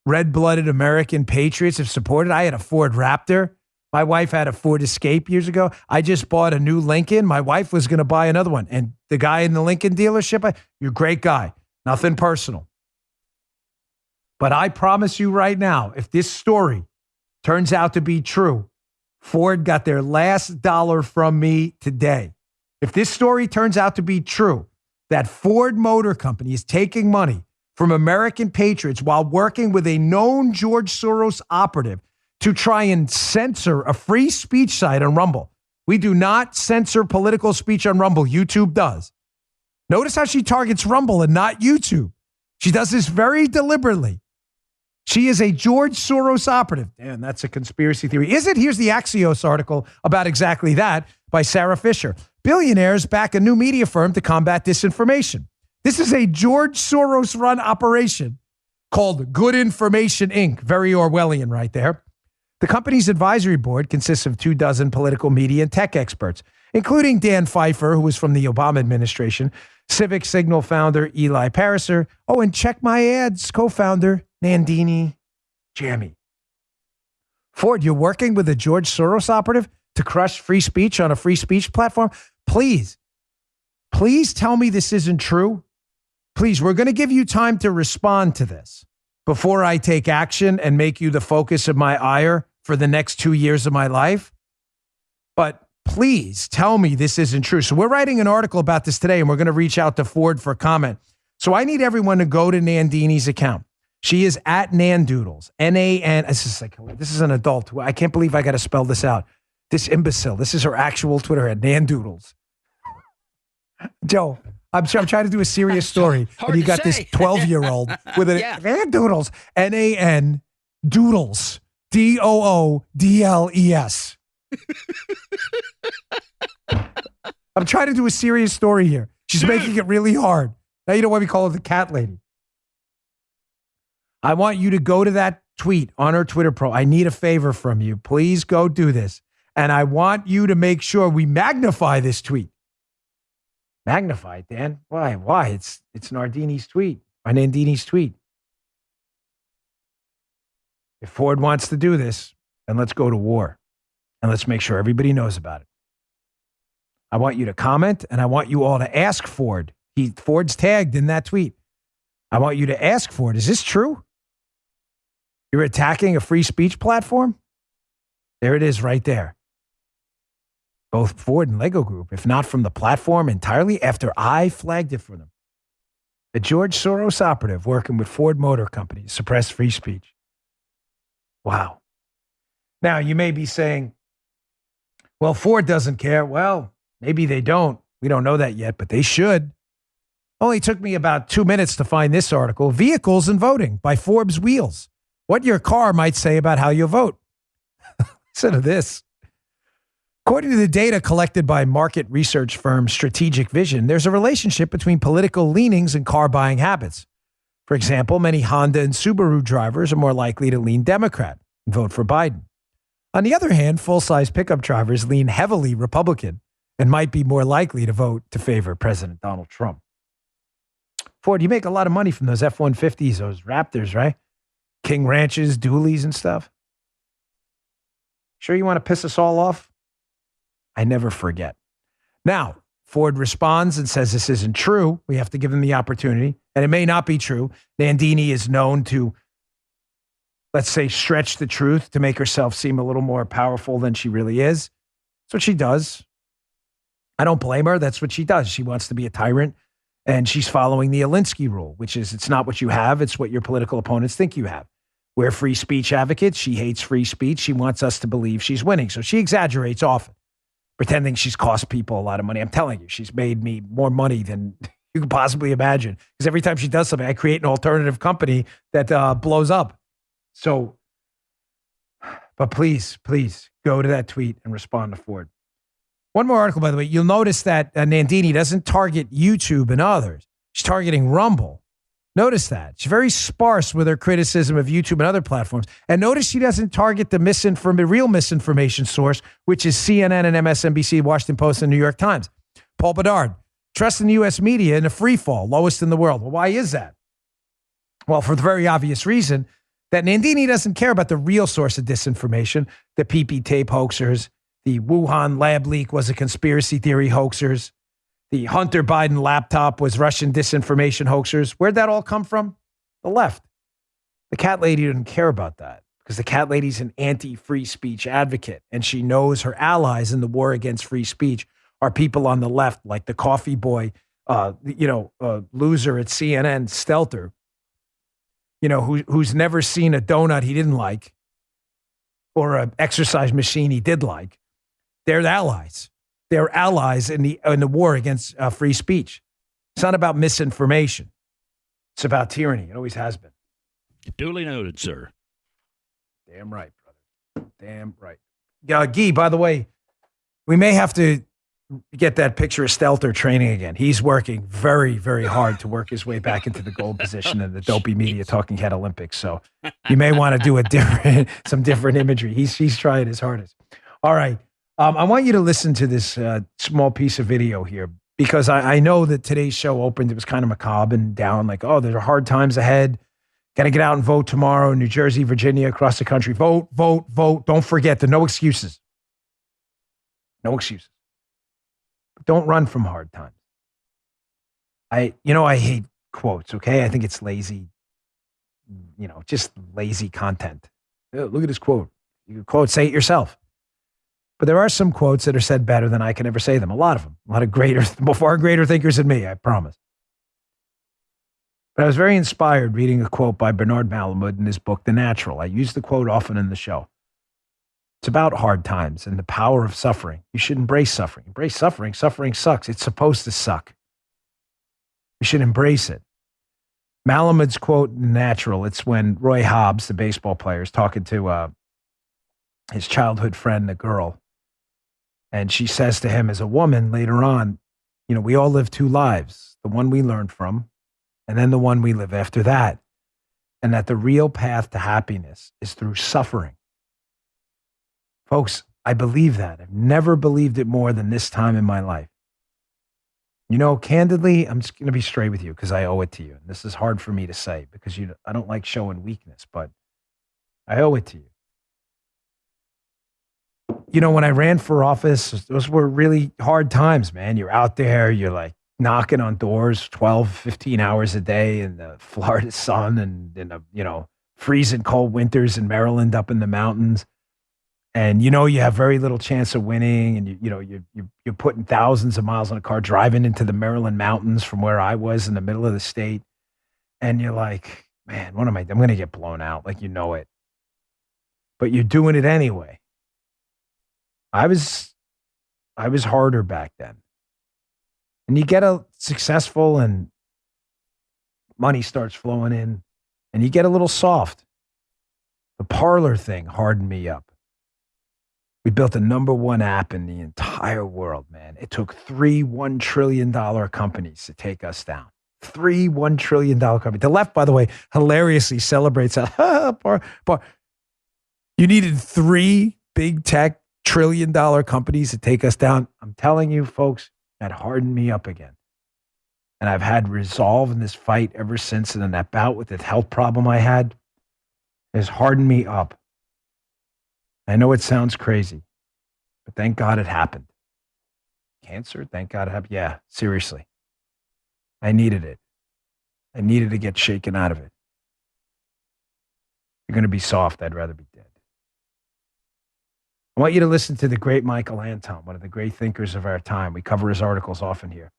red-blooded American patriots have supported. I had a Ford Raptor. My wife had a Ford Escape years ago. I just bought a new Lincoln. My wife was going to buy another one. And the guy in the Lincoln dealership, you're a great guy. Nothing personal. But I promise you right now, if this story turns out to be true, Ford got their last dollar from me today. If this story turns out to be true, that Ford Motor Company is taking money from American patriots while working with a known George Soros operative to try and censor a free speech site on Rumble. We do not censor political speech on Rumble. YouTube does. Notice how she targets Rumble and not YouTube. She does this very deliberately. She is a George Soros operative. Damn, that's a conspiracy theory. Is it? Here's the Axios article about exactly that by Sarah Fisher. Billionaires back a new media firm to combat disinformation. This is a George Soros-run operation called Good Information, Inc. Very Orwellian right there. The company's advisory board consists of 24 political media and tech experts, including Dan Pfeiffer, who was from the Obama administration, Civic Signal founder Eli Pariser, and Check My Ads co-founder Nandini Jammy. Ford, you're working with a George Soros operative to crush free speech on a free speech platform? Please tell me this isn't true. Please, we're going to give you time to respond to this before I take action and make you the focus of my ire for the next 2 years of my life. But please tell me this isn't true. So we're writing an article about this today, and we're going to reach out to Ford for comment. So I need everyone to go to Nandini's account. She is at Nandoodles, N-A-N. This is an adult. I can't believe I got to spell this out. This imbecile. This is her actual Twitter at Nandoodles. Joe, I'm trying to do a serious story, and you got this 12-year-old with a Nandoodles, N-A-N, Doodles, D-O-O-D-L-E-S. I'm trying to do a serious story here. She's making it really hard. Now you know why we call her the cat lady. I want you to go to that tweet on her Twitter pro. I need a favor from you. Please go do this. And I want you to make sure we magnify this tweet. Magnify it, Dan. Why? It's Nandini's tweet. Or Nandini's tweet. If Ford wants to do this, then let's go to war. And let's make sure everybody knows about it. I want you to comment, and I want you all to ask Ford. Ford's tagged in that tweet. I want you to ask Ford, is this true? You're attacking a free speech platform? There it is right there. Both Ford and Lego Group, if not from the platform entirely, after I flagged it for them. A George Soros operative working with Ford Motor Company to suppress free speech. Wow. Now, you may be saying, well, Ford doesn't care. Well, maybe they don't. We don't know that yet, but they should. Only took me about 2 minutes to find this article, Vehicles and Voting by Forbes Wheels. What your car might say about how you vote. Listen to this. According to the data collected by market research firm Strategic Vision, there's a relationship between political leanings and car buying habits. For example, many Honda and Subaru drivers are more likely to lean Democrat and vote for Biden. On the other hand, full-size pickup drivers lean heavily Republican and might be more likely to vote to favor President Donald Trump. Ford, you make a lot of money from those F-150s, those Raptors, right? King Ranches, dualies and stuff. Sure you want to piss us all off? I never forget. Now, Ford responds and says this isn't true. We have to give him the opportunity. And it may not be true. Nandini is known to, let's say, stretch the truth to make herself seem a little more powerful than she really is. That's what she does. I don't blame her. That's what she does. She wants to be a tyrant. And she's following the Alinsky rule, which is it's not what you have. It's what your political opponents think you have. We're free speech advocates. She hates free speech. She wants us to believe she's winning. So she exaggerates often, pretending she's cost people a lot of money. I'm telling you, she's made me more money than you could possibly imagine. Because every time she does something, I create an alternative company that blows up. So, But please go to that tweet and respond to Ford. One more article, by the way. You'll notice that Nandini doesn't target YouTube and others. She's targeting Rumble. Notice that. She's very sparse with her criticism of YouTube and other platforms. And notice she doesn't target the real misinformation source, which is CNN and MSNBC, Washington Post, and New York Times. Paul Bedard, trust in the U.S. media in a free fall, lowest in the world. Well, why is that? Well, for the very obvious reason that Nandini doesn't care about the real source of disinformation, the PP tape hoaxers, the Wuhan lab leak was a conspiracy theory hoaxers, the Hunter Biden laptop was Russian disinformation hoaxers. Where'd that all come from? The left. The cat lady didn't care about that because the cat lady's an anti-free speech advocate, and she knows her allies in the war against free speech are people on the left, like the coffee boy, loser at CNN, Stelter, who's never seen a donut he didn't like or an exercise machine he did like. They're allies. They're allies in the war against free speech. It's not about misinformation. It's about tyranny. It always has been. Duly noted, sir. Damn right, brother. Damn right. Guy, by the way, we may have to get that picture of Stelter training again. He's working very, very hard to work his way back into the gold position in the Dopey Media Talking Head Olympics. So you may want to do some different imagery. He's trying his hardest. All right. I want you to listen to this small piece of video here because I know that today's show opened. It was kind of macabre and down, like, oh, there are hard times ahead. Got to get out and vote tomorrow. New Jersey, Virginia, across the country. Vote, vote, vote. Don't forget, there are no excuses. No excuses. But don't run from hard times. I hate quotes, okay? I think it's lazy, just lazy content. Look at this quote. You can quote, say it yourself. But there are some quotes that are said better than I can ever say them. A lot of them. A lot of far greater thinkers than me, I promise. But I was very inspired reading a quote by Bernard Malamud in his book, The Natural. I use the quote often in the show. It's about hard times and the power of suffering. You should embrace suffering. Embrace suffering. Suffering sucks. It's supposed to suck. You should embrace it. Malamud's quote in The Natural, it's when Roy Hobbs, the baseball player, is talking to his childhood friend, a girl. And she says to him as a woman later on, we all live two lives, the one we learned from, and then the one we live after that. And that the real path to happiness is through suffering. Folks, I believe that. I've never believed it more than this time in my life. Candidly, I'm just going to be straight with you because I owe it to you. And this is hard for me to say because I don't like showing weakness, but I owe it to you. When I ran for office, those were really hard times, man. You're out there, you're like knocking on doors 12, 15 hours a day in the Florida sun and in the, freezing cold winters in Maryland up in the mountains. And, you have very little chance of winning. And, you're putting thousands of miles on a car driving into the Maryland mountains from where I was in the middle of the state. And you're like, man, I'm going to get blown out. Like, it. But you're doing it anyway. I was harder back then. And you get successful and money starts flowing in and you get a little soft. The Parler thing hardened me up. We built the number one app in the entire world, man. It took three $1 trillion companies to take us down. Three $1 trillion companies. The left, by the way, hilariously celebrates that. You needed three big tech $1 trillion companies to take us down. I'm telling you, folks, that hardened me up again. And I've had resolve in this fight ever since. And then that bout with the health problem I had has hardened me up. I know it sounds crazy, but thank God it happened. Cancer, thank God it happened. Yeah, seriously. I needed it. I needed to get shaken out of it. You're going to be soft. I'd rather be dead. I want you to listen to the great Michael Anton, one of the great thinkers of our time. We cover his articles often here.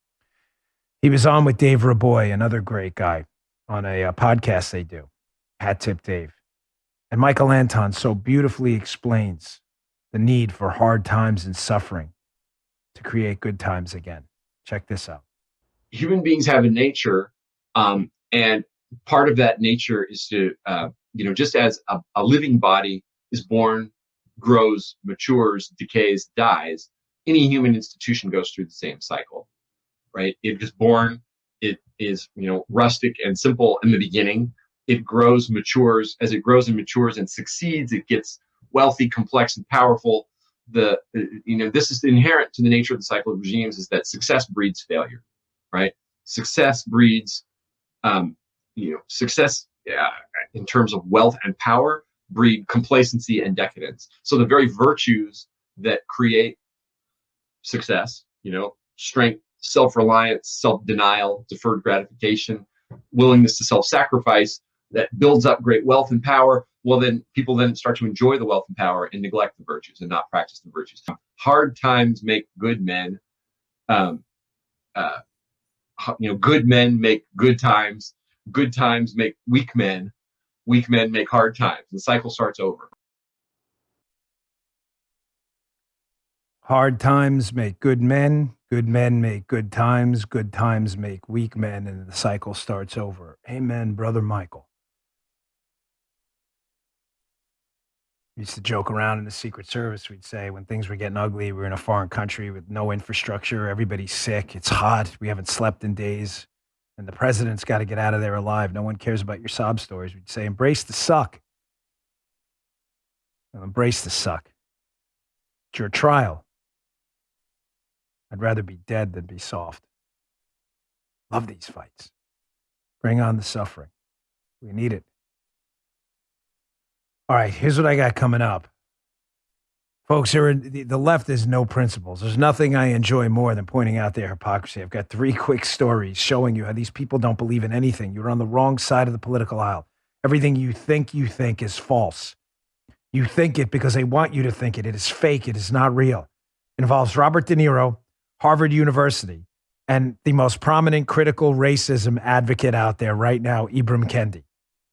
He was on with Dave Raboy, another great guy, on a podcast they do, Hat Tip Dave. And Michael Anton so beautifully explains the need for hard times and suffering to create good times again. Check this out. Human beings have a nature, and part of that nature is to, just as a living body is born grows, matures, decays, dies. Any human institution goes through the same cycle, right? It is born, it is, rustic and simple in the beginning. It grows, matures. As it grows and matures and succeeds, it gets wealthy, complex, and powerful. This is inherent to the nature of the cycle of regimes, is that success breeds failure, right? Success breeds, success in terms of wealth and power breed complacency and decadence. So the very virtues that create success, strength, self-reliance, self-denial, deferred gratification, willingness to self-sacrifice, that builds up great wealth and power, well, then people then start to enjoy the wealth and power and neglect the virtues and not practice the virtues. Hard times make good men. Good men make good times. Good times make weak men. Weak men make hard times. The cycle starts over. Hard times make good men make good times make weak men, and the cycle starts over. Amen, Brother Michael. Used to joke around in the Secret Service. We'd say when things were getting ugly, we were in a foreign country with no infrastructure, everybody's sick, it's hot, we haven't slept in days, and the president's got to get out of there alive. No one cares about your sob stories. We'd say, embrace the suck. Embrace the suck. It's your trial. I'd rather be dead than be soft. Love these fights. Bring on the suffering. We need it. All right, here's what I got coming up. Folks, the left has no principles. There's nothing I enjoy more than pointing out their hypocrisy. I've got 3 quick stories showing you how these people don't believe in anything. You're on the wrong side of the political aisle. Everything you think is false. You think it because they want you to think it. It is fake. It is not real. It involves Robert De Niro, Harvard University, and the most prominent critical racism advocate out there right now, Ibram Kendi.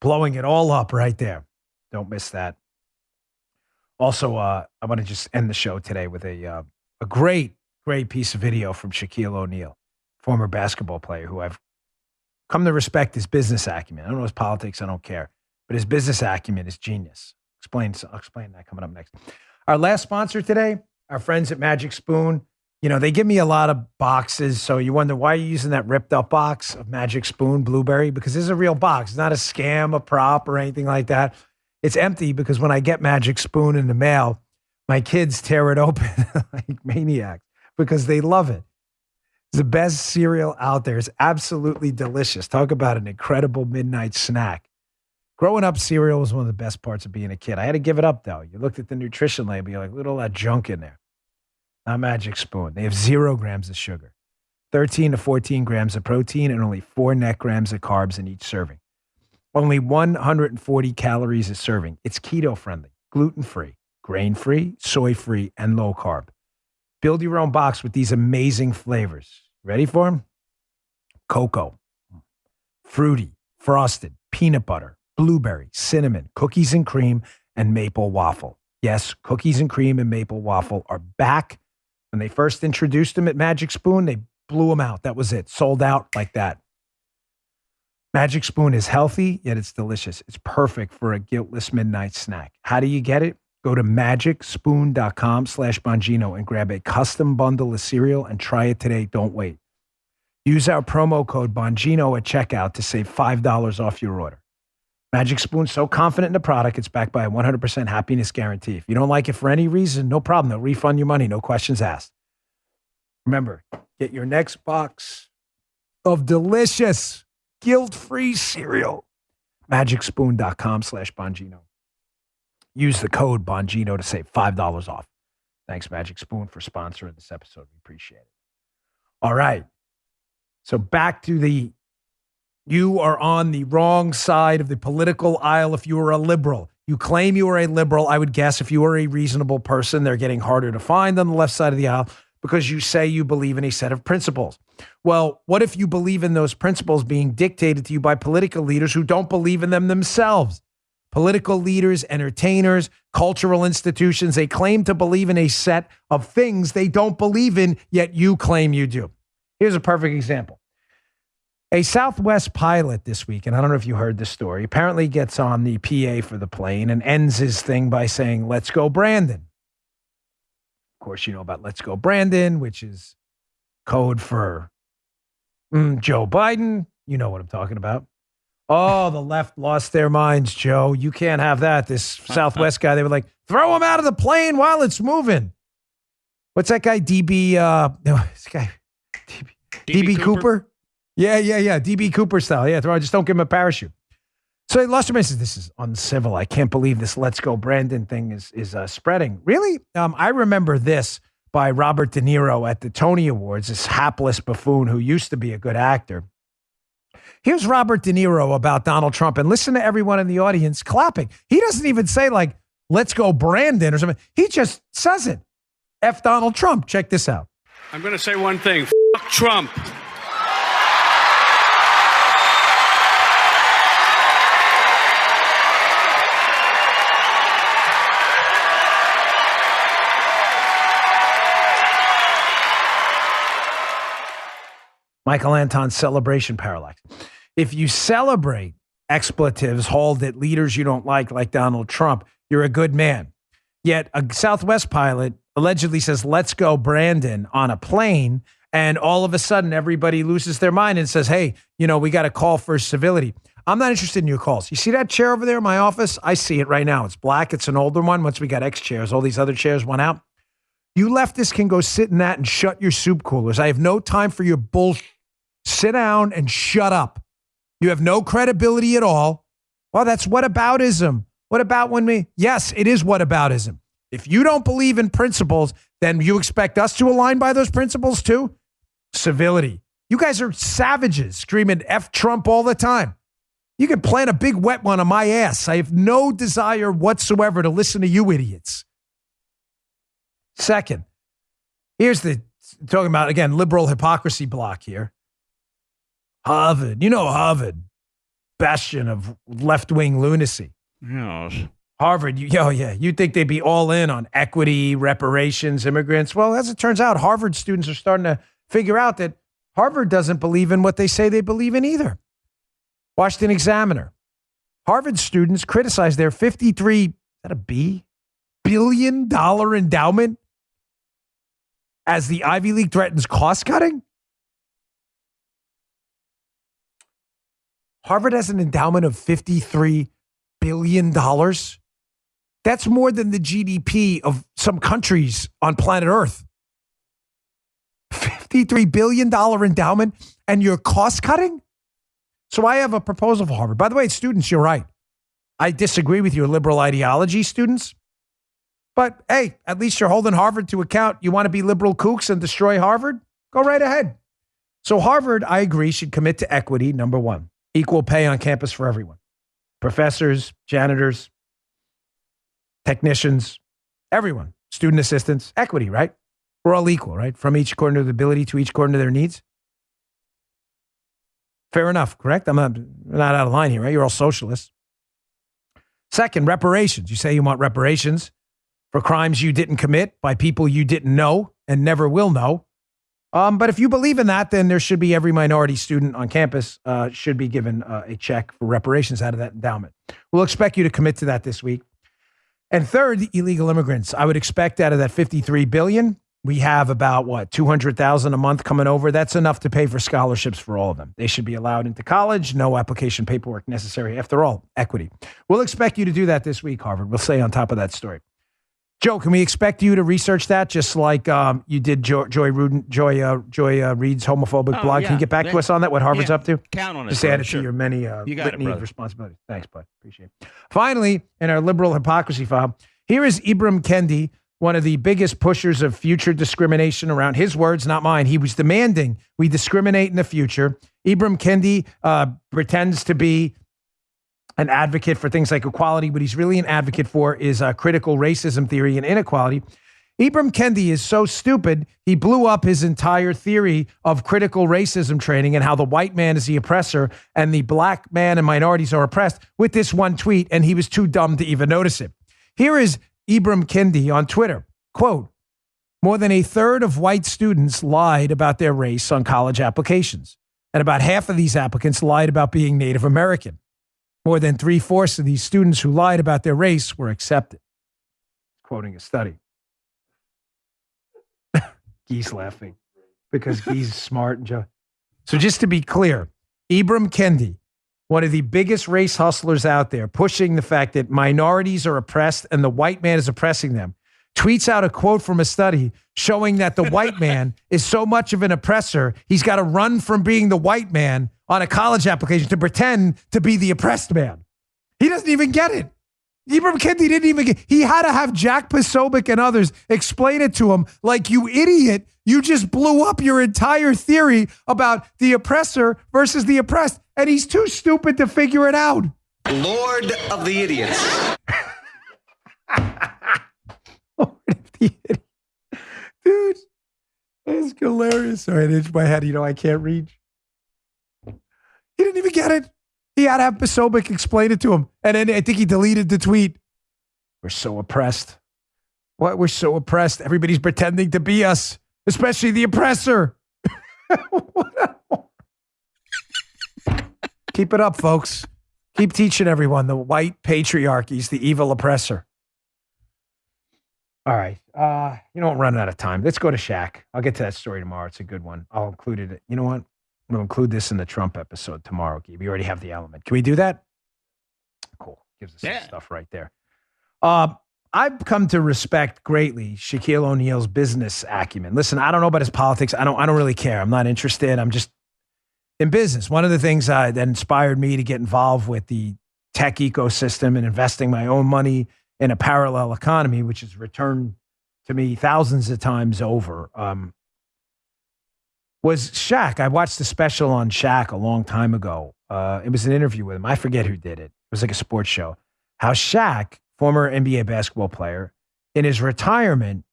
Blowing it all up right there. Don't miss that. Also, I want to just end the show today with a great piece of video from Shaquille O'Neal, former basketball player who I've come to respect his business acumen. I don't know his politics. I don't care. But his business acumen is genius. I'll explain that coming up next. Our last sponsor today, our friends at Magic Spoon. They give me a lot of boxes, so you wonder, why are you using that ripped up box of Magic Spoon Blueberry? Because this is a real box. It's not a scam, a prop, or anything like that. It's empty because when I get Magic Spoon in the mail, my kids tear it open like maniacs because they love it. It's the best cereal out there. It's absolutely delicious. Talk about an incredible midnight snack. Growing up, cereal was one of the best parts of being a kid. I had to give it up, though. You looked at the nutrition label, you're like, look at all that junk in there. Not Magic Spoon. They have 0 grams of sugar, 13 to 14 grams of protein, and only 4 net grams of carbs in each serving. Only 140 calories a serving. It's keto-friendly, gluten-free, grain-free, soy-free, and low-carb. Build your own box with these amazing flavors. Ready for them? Cocoa, fruity, frosted, peanut butter, blueberry, cinnamon, cookies and cream, and maple waffle. Yes, cookies and cream and maple waffle are back. When they first introduced them at Magic Spoon, they blew them out. That was it. Sold out like that. Magic Spoon is healthy, yet it's delicious. It's perfect for a guiltless midnight snack. How do you get it? Go to magicspoon.com/Bongino and grab a custom bundle of cereal and try it today. Don't wait. Use our promo code Bongino at checkout to save $5 off your order. Magic Spoon's so confident in the product, it's backed by a 100% happiness guarantee. If you don't like it for any reason, no problem. They'll refund your money, no questions asked. Remember, get your next box of delicious, guilt-free cereal. magicspoon.com/Bongino. Use the code Bongino to save $5 off. Thanks, Magic Spoon, for sponsoring this episode. We appreciate it. All right. So back to you are on the wrong side of the political aisle if you are a liberal. You claim you are a liberal. I would guess if you are a reasonable person, they're getting harder to find on the left side of the aisle because you say you believe in a set of principles. Well, what if you believe in those principles being dictated to you by political leaders who don't believe in them themselves? Political leaders, entertainers, cultural institutions, they claim to believe in a set of things they don't believe in, yet you claim you do. Here's a perfect example. A Southwest pilot this week, and I don't know if you heard this story, apparently gets on the PA for the plane and ends his thing by saying, "Let's go, Brandon." Of course, you know about "Let's go, Brandon," which is code for Joe Biden. You know what I'm talking about. Oh, the left lost their minds, Joe. You can't have that. This Southwest guy, they were like, throw him out of the plane while it's moving. What's that guy? DB Cooper? Yeah. DB Cooper style. Yeah, just don't give him a parachute. So they lost their minds. This is uncivil. I can't believe this "Let's go, Brandon" thing is spreading. Really? I remember this by Robert De Niro at the Tony Awards, this hapless buffoon who used to be a good actor. Here's Robert De Niro about Donald Trump, and listen to everyone in the audience clapping. He doesn't even say like, "Let's go, Brandon" or something. He just says it. F Donald Trump. Check this out. I'm going to say one thing. Fuck Trump. Michael Anton's celebration parallax. If you celebrate expletives hauled at leaders you don't like Donald Trump, you're a good man. Yet a Southwest pilot allegedly says, "Let's go, Brandon," on a plane, and all of a sudden everybody loses their mind and says, "Hey, we got to call for civility." I'm not interested in your calls. You see that chair over there in my office? I see it right now. It's black. It's an older one. Once we got X chairs, all these other chairs went out. You leftists can go sit in that and shut your soup coolers. I have no time for your bullshit. Sit down and shut up. You have no credibility at all. Well, that's whataboutism. What about when we? Yes, it is whataboutism. If you don't believe in principles, then you expect us to align by those principles too? Civility. You guys are savages screaming F Trump all the time. You can plant a big wet one on my ass. I have no desire whatsoever to listen to you idiots. Second, here's talking about, again, liberal hypocrisy block here. Harvard, Harvard, bastion of left-wing lunacy. Yes. Harvard, you think they'd be all in on equity, reparations, immigrants. Well, as it turns out, Harvard students are starting to figure out that Harvard doesn't believe in what they say they believe in either. Washington Examiner. Harvard students criticize their $53 billion endowment as the Ivy League threatens cost-cutting. Harvard has an endowment of $53 billion. That's more than the GDP of some countries on planet Earth. $53 billion endowment, and you're cost cutting? So I have a proposal for Harvard. By the way, students, you're right. I disagree with your liberal ideology, students. But hey, at least you're holding Harvard to account. You want to be liberal kooks and destroy Harvard? Go right ahead. So Harvard, I agree, should commit to equity, number one. Equal pay on campus for everyone. Professors, janitors, technicians, everyone. Student assistants, equity, right? We're all equal, right? From each according to their ability to each according to their needs. Fair enough, correct? I'm not out of line here, right? You're all socialists. Second, reparations. You say you want reparations for crimes you didn't commit by people you didn't know and never will know. But if you believe in that, then there should be every minority student on campus should be given a check for reparations out of that endowment. We'll expect you to commit to that this week. And third, illegal immigrants. I would expect out of that $53 billion, we have about, 200,000 a month coming over. That's enough to pay for scholarships for all of them. They should be allowed into college. No application paperwork necessary. After all, equity. We'll expect you to do that this week, Harvard. We'll stay on top of that story. Joe, can we expect you to research that just like you did Joy Reid's homophobic blog? Yeah. Can you get back to us on that, what Harvard's up to? Count on it. Just add it sure. to your many You got litany it, of brother. responsibilities. Thanks, bud. Appreciate it. Finally, in our liberal hypocrisy file, here is Ibram Kendi, one of the biggest pushers of future discrimination around his words, not mine. He was demanding we discriminate in the future. Ibram Kendi pretends to be an advocate for things like equality. What he's really an advocate for is critical racism theory and inequality. Ibram Kendi is so stupid, he blew up his entire theory of critical racism training and how the white man is the oppressor and the black man and minorities are oppressed with this one tweet, and he was too dumb to even notice it. Here is Ibram Kendi on Twitter. Quote, "More than a third of white students lied about their race on college applications. And about half of these applicants lied about being Native American. More than 3/4 of these students who lied about their race were accepted. Quoting a study. Gee's laughing because Gee's smart. And so just to be clear, Ibram Kendi, one of the biggest race hustlers out there, pushing the fact that minorities are oppressed and the white man is oppressing them, tweets out a quote from a study showing that the white man is so much of an oppressor, he's got to run from being the white man on a college application to pretend to be the oppressed man. He doesn't even get it. Ibram Kendi didn't even get. He had to have Jack Posobiec and others explain it to him like, you idiot, you just blew up your entire theory about the oppressor versus the oppressed, and he's too stupid to figure it out. Lord of the idiots. Lord of the idiots. Dude, that's hilarious. Sorry, it itched my head. I can't reach. He didn't even get it. He had to have Posobiec explain it to him. And then I think he deleted the tweet. We're so oppressed. What? We're so oppressed. Everybody's pretending to be us, especially the oppressor. Keep it up, folks. Keep teaching everyone the white patriarchy is the evil oppressor. All right. I'm running out of time. Let's go to Shaq. I'll get to that story tomorrow. It's a good one. I'll include it. You know what? We'll include this in the Trump episode tomorrow, Gabe. We already have the element. Can we do that? Cool. Gives us some stuff right there. I've come to respect greatly Shaquille O'Neal's business acumen. Listen, I don't know about his politics. I don't really care. I'm not interested. I'm just in business. One of the things that inspired me to get involved with the tech ecosystem and investing my own money in a parallel economy, which has returned to me thousands of times over, was Shaq. I watched a special on Shaq a long time ago. It was an interview with him. I forget who did it. It was like a sports show. How Shaq, former NBA basketball player, in his retirement,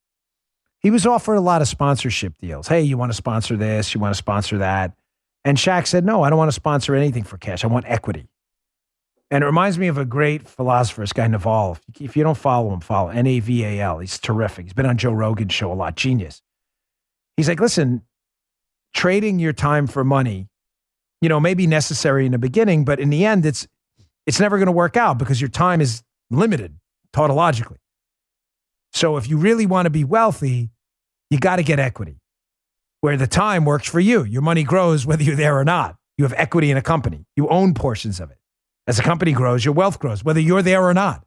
he was offered a lot of sponsorship deals. Hey, you want to sponsor this? You want to sponsor that? And Shaq said, no, I don't want to sponsor anything for cash. I want equity. And it reminds me of a great philosopher, this guy Naval. If you don't follow him, follow Naval. He's terrific. He's been on Joe Rogan's show a lot. Genius. He's like, listen, trading your time for money, may be necessary in the beginning, but in the end, it's never going to work out because your time is limited tautologically. So if you really want to be wealthy, you got to get equity where the time works for you. Your money grows whether you're there or not. You have equity in a company. You own portions of it. As the company grows, your wealth grows, whether you're there or not.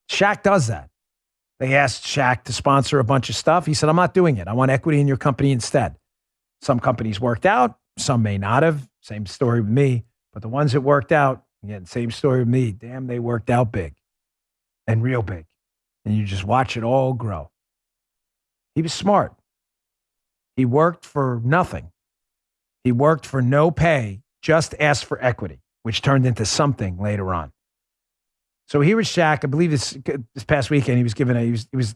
Shaq does that. They asked Shaq to sponsor a bunch of stuff. He said, I'm not doing it. I want equity in your company instead. Some companies worked out. Some may not have. Same story with me. But the ones that worked out, again, same story with me. Damn, they worked out big and real big. And you just watch it all grow. He was smart. He worked for nothing. He worked for no pay, just asked for equity, which turned into something later on. So here was Shaq. I believe this past weekend he was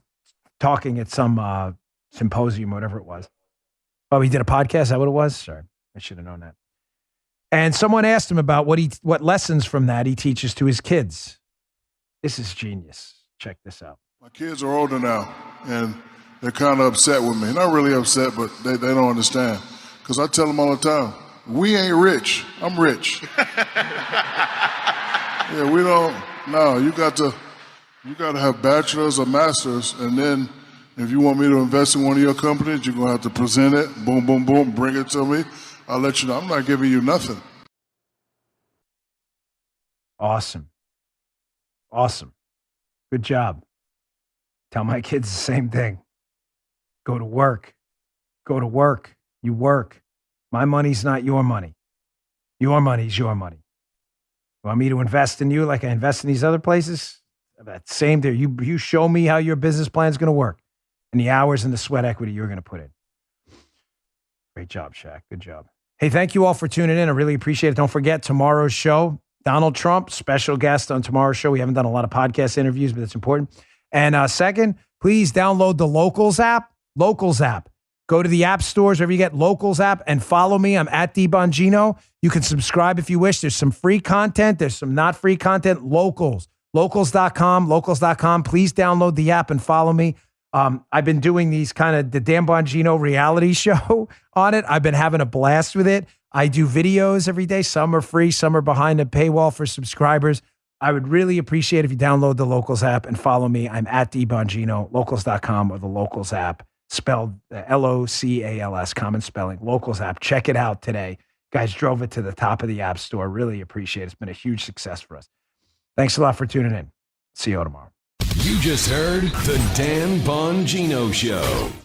talking at some symposium, whatever it was. Oh, he did a podcast. Is that what it was? Sorry, I should have known that. And someone asked him about what lessons from that he teaches to his kids. This is genius. Check this out. My kids are older now, and they're kind of upset with me. Not really upset, but they don't understand. Because I tell them all the time, we ain't rich. I'm rich. Yeah, we don't. No, you got to have bachelor's or master's, and then if you want me to invest in one of your companies, you're gonna have to present it. Boom, boom, boom. Bring it to me. I'll let you know. I'm not giving you nothing. Awesome. Good job. Tell my kids the same thing. Go to work. You work. My money's not your money. Your money's your money. You want me to invest in you like I invest in these other places? That same there. You show me how your business plan is going to work and the hours and the sweat equity you're going to put in. Great job, Shaq. Good job. Hey, thank you all for tuning in. I really appreciate it. Don't forget tomorrow's show, Donald Trump, special guest on tomorrow's show. We haven't done a lot of podcast interviews, but it's important. And second, please download the Locals app. Go to the app stores, wherever you get Locals app, and follow me. I'm at Bongino. You can subscribe if you wish. There's some free content. There's some not free content. Locals.com. Please download the app and follow me. I've been doing these kind of the Dan Bongino reality show on it. I've been having a blast with it. I do videos every day. Some are free, some are behind a paywall for subscribers. I would really appreciate if you download the Locals app and follow me. I'm at dbongino, locals.com, or the Locals app, spelled Locals, common spelling, Locals app. Check it out today. Guys drove it to the top of the App Store. Really appreciate it. It's been a huge success for us. Thanks a lot for tuning in. See you tomorrow. You just heard the Dan Bongino Show.